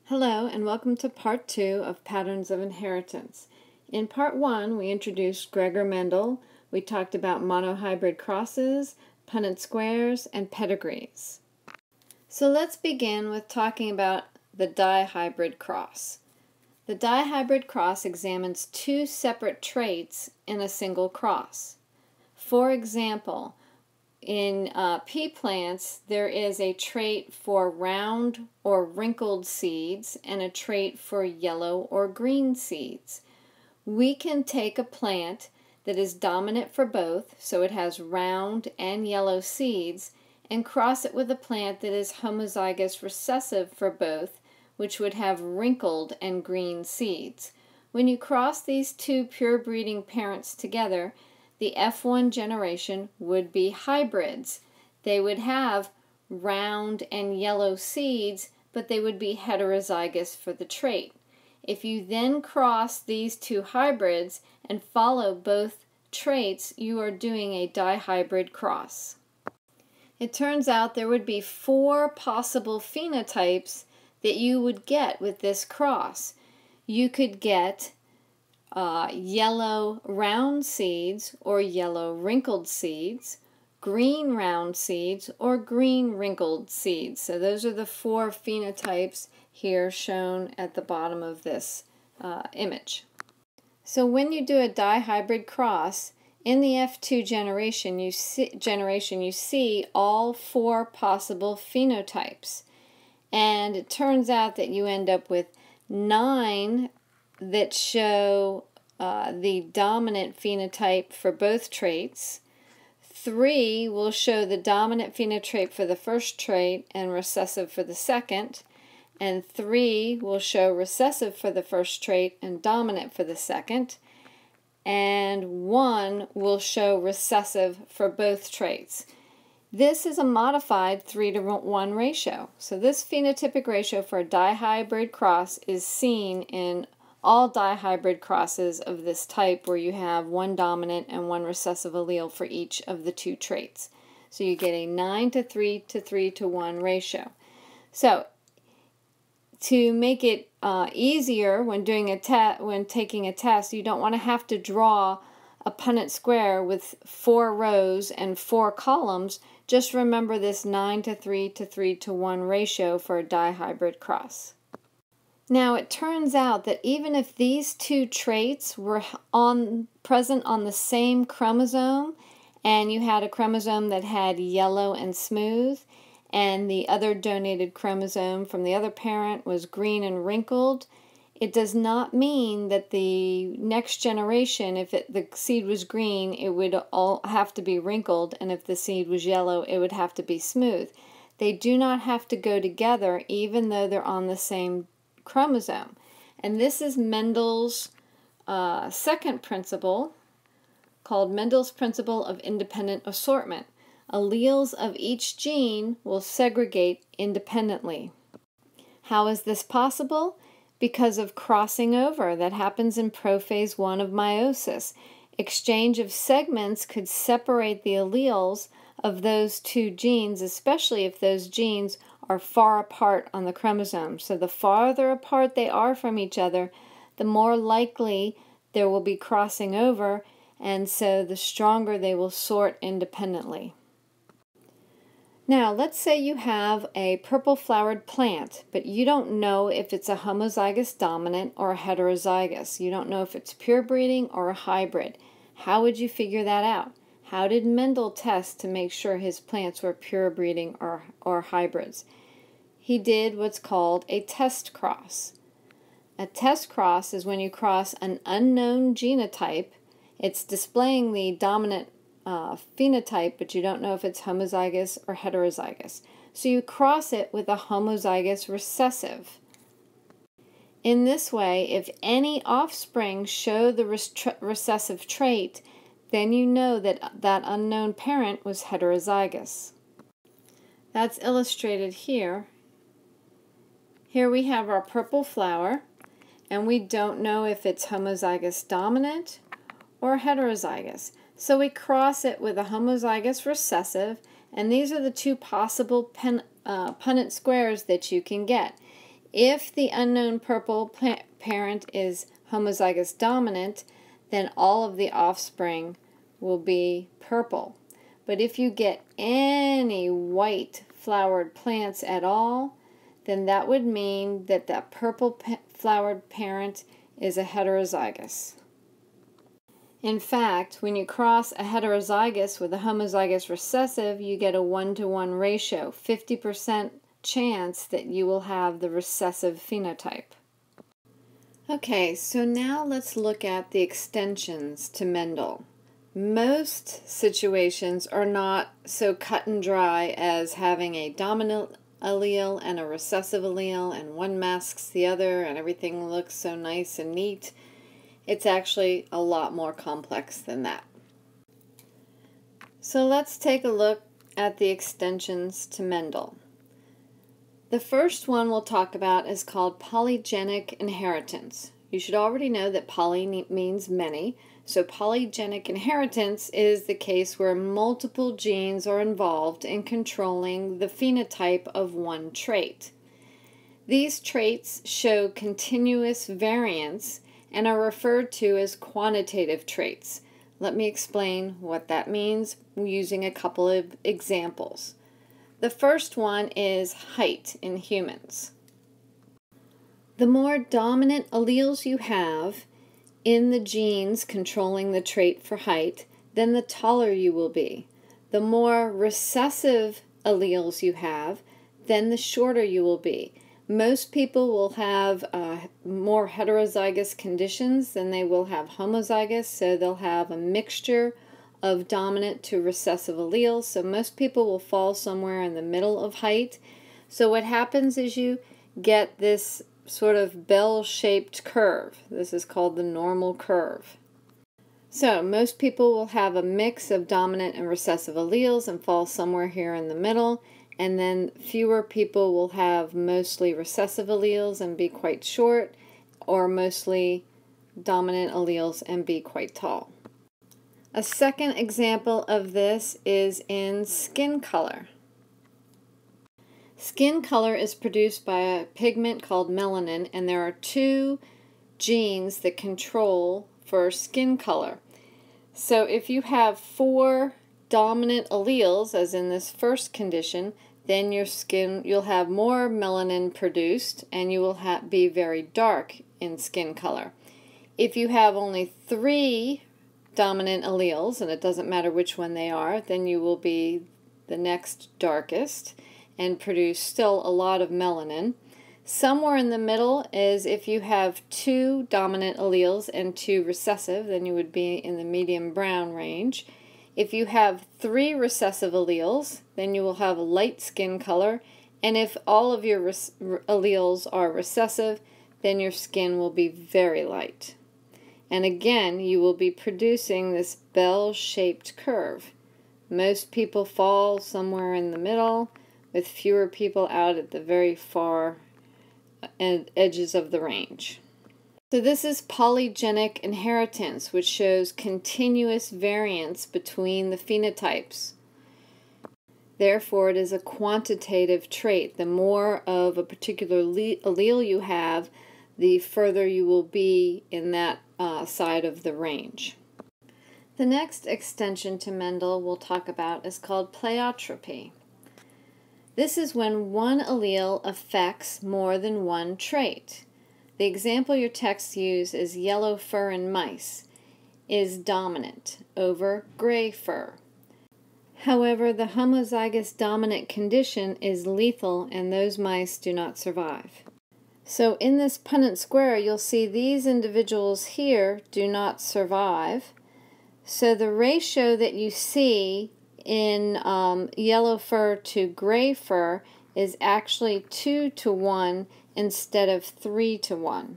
Hello and welcome to part 2 of Patterns of Inheritance. In part 1 we introduced Gregor Mendel, we talked about monohybrid crosses, Punnett squares, and pedigrees. So let's begin with talking about the dihybrid cross. The dihybrid cross examines two separate traits in a single cross. For example, in pea plants, there is a trait for round or wrinkled seeds and a trait for yellow or green seeds. We can take a plant that is dominant for both, so it has round and yellow seeds, and cross it with a plant that is homozygous recessive for both, which would have wrinkled and green seeds. When you cross these two pure breeding parents together, the F1 generation would be hybrids. They would have round and yellow seeds, but they would be heterozygous for the trait. If you then cross these two hybrids and follow both traits, you are doing a dihybrid cross. It turns out there would be 4 possible phenotypes that you would get with this cross. You could get yellow round seeds or yellow wrinkled seeds, green round seeds or green wrinkled seeds. So those are the 4 phenotypes here shown at the bottom of this image. So when you do a dihybrid cross, in the F2 generation you see all 4 possible phenotypes. And it turns out that you end up with 9 that show the dominant phenotype for both traits. 3 will show the dominant phenotype for the first trait and recessive for the second. And 3 will show recessive for the first trait and dominant for the second. And 1 will show recessive for both traits. This is a modified 3:1 ratio. So this phenotypic ratio for a dihybrid cross is seen in all dihybrid crosses of this type where you have 1 dominant and 1 recessive allele for each of the 2 traits. So you get a 9:3 to 3:1 ratio. So to make it easier when doing taking a test, you don't want to have to draw a Punnett square with 4 rows and 4 columns. Just remember this 9:3 to 3:1 ratio for a dihybrid cross. Now it turns out that even if these 2 traits were present on the same chromosome, and you had a chromosome that had yellow and smooth, and the other donated chromosome from the other parent was green and wrinkled, it does not mean that the next generation, if the seed was green, it would all have to be wrinkled, and if the seed was yellow, it would have to be smooth. They do not have to go together even though they're on the same chromosome. And this is Mendel's second principle, called Mendel's principle of independent assortment. Alleles of each gene will segregate independently. How is this possible? Because of crossing over that happens in prophase 1 of meiosis. Exchange of segments could separate the alleles of those 2 genes, especially if those genes are far apart on the chromosome. So the farther apart they are from each other, the more likely there will be crossing over, and so the stronger they will sort independently. Now, let's say you have a purple-flowered plant, but you don't know if it's a homozygous dominant or a heterozygous. You don't know if it's pure breeding or a hybrid. How would you figure that out? How did Mendel test to make sure his plants were pure breeding or hybrids? He did what's called a test cross. A test cross is when you cross an unknown genotype. It's displaying the dominant phenotype, but you don't know if it's homozygous or heterozygous. So you cross it with a homozygous recessive. In this way, if any offspring show the recessive trait, then you know that that unknown parent was heterozygous. That's illustrated here. Here we have our purple flower, and we don't know if it's homozygous dominant or heterozygous. So we cross it with a homozygous recessive, and these are the 2 possible Punnett squares that you can get. If the unknown purple parent is homozygous dominant, then all of the offspring will be purple. But if you get any white flowered plants at all, then that would mean that that purple flowered parent is a heterozygous. In fact, when you cross a heterozygous with a homozygous recessive, you get a 1-to-1 ratio, 50% chance that you will have the recessive phenotype. Okay, so now let's look at the extensions to Mendel. Most situations are not so cut and dry as having a dominant allele and a recessive allele, and one masks the other and everything looks so nice and neat. It's actually a lot more complex than that. So let's take a look at the extensions to Mendel. The first one we'll talk about is called polygenic inheritance. You should already know that poly means many, so polygenic inheritance is the case where multiple genes are involved in controlling the phenotype of one trait. These traits show continuous variance and are referred to as quantitative traits. Let me explain what that means using a couple of examples. The first one is height in humans. The more dominant alleles you have in the genes controlling the trait for height, then the taller you will be. The more recessive alleles you have, then the shorter you will be. Most people will have more heterozygous conditions than they will have homozygous, so they'll have a mixture of dominant to recessive alleles. So most people will fall somewhere in the middle of height. So what happens is you get this sort of bell-shaped curve. This is called the normal curve. So most people will have a mix of dominant and recessive alleles and fall somewhere here in the middle, and then fewer people will have mostly recessive alleles and be quite short, or mostly dominant alleles and be quite tall. A second example of this is in skin color. Skin color is produced by a pigment called melanin, and there are two genes that control for skin color. So if you have 4 dominant alleles, as in this first condition, then you'll have more melanin produced, and you will be very dark in skin color. If you have only 3 dominant alleles, and it doesn't matter which one they are, then you will be the next darkest and produce still a lot of melanin. Somewhere in the middle is if you have 2 dominant alleles and 2 recessive, then you would be in the medium brown range. If you have 3 recessive alleles, then you will have a light skin color, and if all of your alleles are recessive, then your skin will be very light. And again, you will be producing this bell-shaped curve. Most people fall somewhere in the middle, with fewer people out at the very far edges of the range. So this is polygenic inheritance, which shows continuous variance between the phenotypes. Therefore, it is a quantitative trait. The more of a particular allele you have, the further you will be in that side of the range. The next extension to Mendel we'll talk about is called Pleiotropy. This is when one allele affects more than one trait. The example your text used is yellow fur in mice is dominant over gray fur. However, the homozygous dominant condition is lethal, and those mice do not survive. So in this Punnett square, you'll see these individuals here do not survive. So the ratio that you see in yellow fur to gray fur is actually 2-to-1 instead of 3-to-1.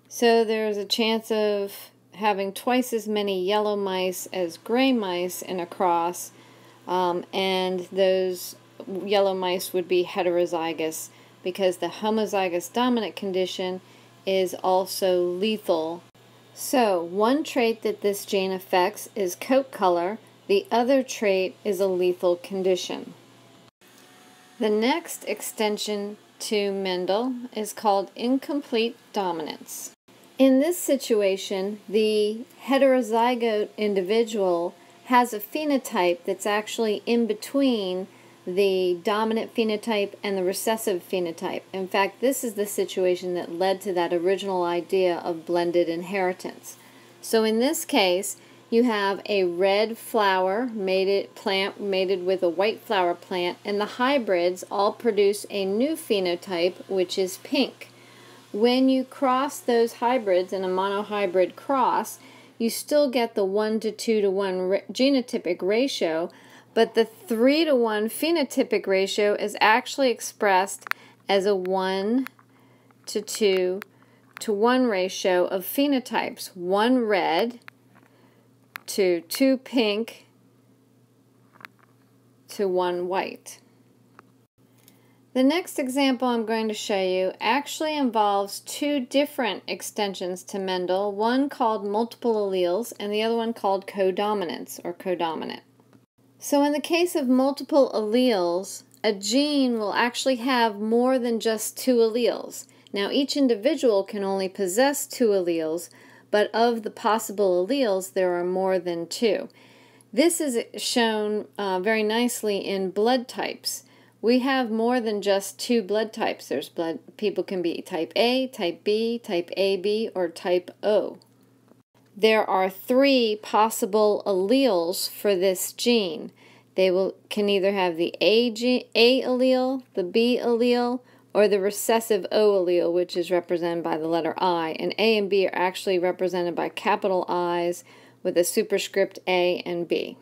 So there's a chance of having twice as many yellow mice as gray mice in a cross, and those yellow mice would be heterozygous because the homozygous dominant condition is also lethal. So one trait that this gene affects is coat color. The other trait is a lethal condition. The next extension to Mendel is called incomplete dominance. In this situation, the heterozygote individual has a phenotype that's actually in between the dominant phenotype and the recessive phenotype. In fact, this is the situation that led to that original idea of blended inheritance. So in this case, you have a red flower plant mated with a white flower plant, and the hybrids all produce a new phenotype, which is pink. When you cross those hybrids in a monohybrid cross, you still get the 1:2:1 genotypic ratio, but the 3:1 phenotypic ratio is actually expressed as a 1:2:1 ratio of phenotypes. 1 red to 2 pink to 1 white. The next example I'm going to show you actually involves 2 different extensions to Mendel, one called multiple alleles and the other one called codominance or codominant. So in the case of multiple alleles, a gene will actually have more than just 2 alleles. Now each individual can only possess 2 alleles, but of the possible alleles there are more than 2. This is shown very nicely in blood types. We have more than just 2 blood types. People can be type A, type B, type AB, or type O. There are 3 possible alleles for this gene. They can either have the A allele, the B allele, or the recessive O allele, which is represented by the letter I. And A and B are actually represented by capital I's with a superscript A and B.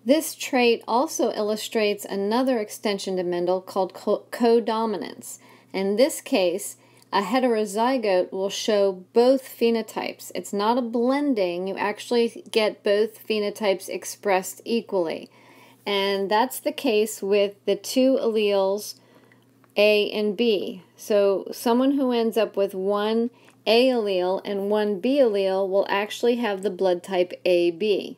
This trait also illustrates another extension to Mendel called codominance. In this case, a heterozygote will show both phenotypes. It's not a blending. You actually get both phenotypes expressed equally. And that's the case with the 2 alleles A and B. So someone who ends up with 1 A allele and 1 B allele will actually have the blood type AB.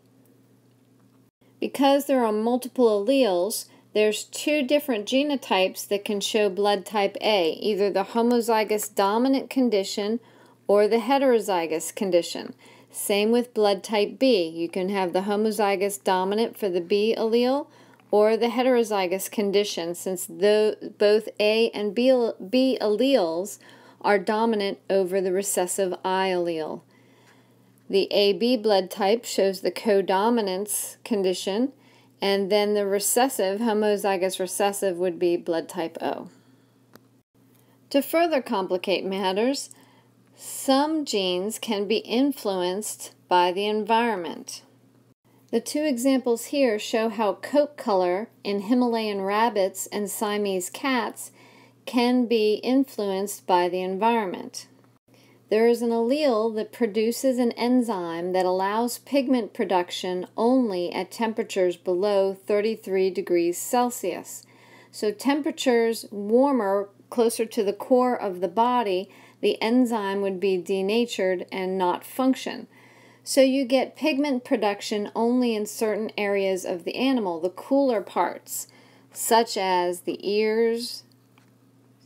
Because there are multiple alleles, there's 2 different genotypes that can show blood type A, either the homozygous dominant condition or the heterozygous condition. Same with blood type B. You can have the homozygous dominant for the B allele or the heterozygous condition, since both A and B alleles are dominant over the recessive I allele. The AB blood type shows the codominance condition, and then the recessive, homozygous recessive, would be blood type O. To further complicate matters, some genes can be influenced by the environment. The 2 examples here show how coat color in Himalayan rabbits and Siamese cats can be influenced by the environment. There is an allele that produces an enzyme that allows pigment production only at temperatures below 33 degrees Celsius. So temperatures warmer, closer to the core of the body, the enzyme would be denatured and not function. So you get pigment production only in certain areas of the animal, the cooler parts, such as the ears,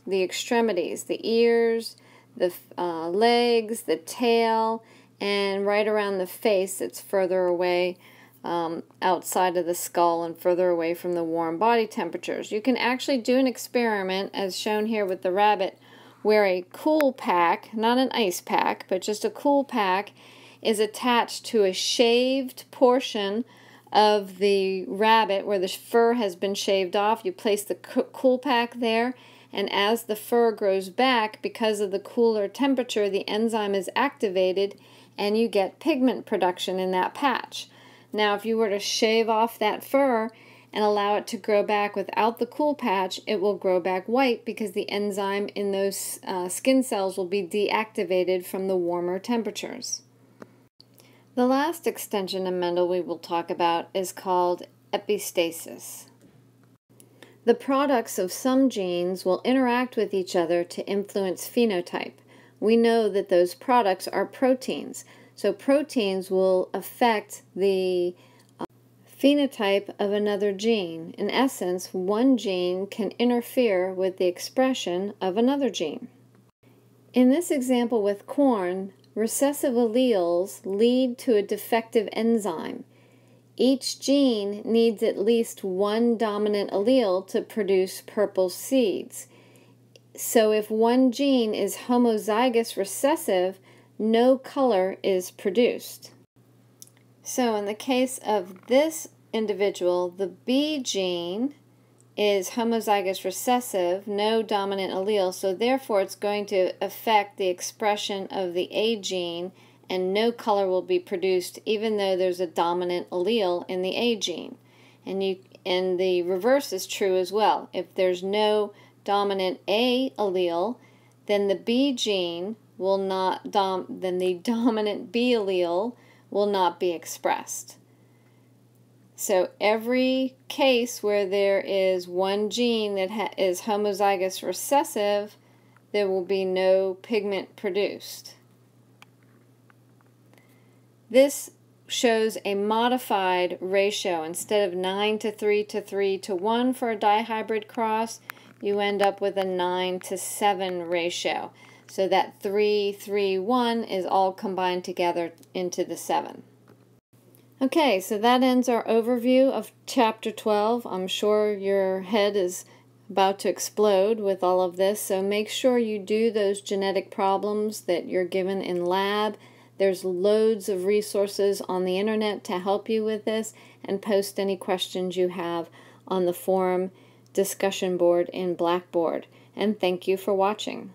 the extremities, the ears, the legs, the tail, and right around the face that's further away outside of the skull and further away from the warm body temperatures. You can actually do an experiment, as shown here with the rabbit, where a cool pack, not an ice pack, but just a cool pack, is attached to a shaved portion of the rabbit where the fur has been shaved off. You place the cool pack there, and as the fur grows back, because of the cooler temperature, the enzyme is activated and you get pigment production in that patch. Now, if you were to shave off that fur and allow it to grow back without the cool patch, it will grow back white because the enzyme in those skin cells will be deactivated from the warmer temperatures. The last extension of Mendel we will talk about is called epistasis. The products of some genes will interact with each other to influence phenotype. We know that those products are proteins. So proteins will affect the phenotype of another gene. In essence, one gene can interfere with the expression of another gene. In this example with corn, recessive alleles lead to a defective enzyme. Each gene needs at least one dominant allele to produce purple seeds. So if one gene is homozygous recessive, no color is produced. So in the case of this individual, the B gene is homozygous recessive, no dominant allele, so therefore it's going to affect the expression of the A gene, and no color will be produced even though there's a dominant allele in the A gene. And the reverse is true as well. If there's no dominant A allele, then the B gene will not then the dominant B allele will not be expressed. So every case where there is one gene that is homozygous recessive, there will be no pigment produced. This shows a modified ratio. Instead of 9:3 to 3:1 for a dihybrid cross, you end up with a 9:7 ratio. So that 3:3:1 is all combined together into the 7. Okay, so that ends our overview of Chapter 12. I'm sure your head is about to explode with all of this, so make sure you do those genetic problems that you're given in lab. There's loads of resources on the internet to help you with this, and post any questions you have on the forum discussion board in Blackboard. And thank you for watching.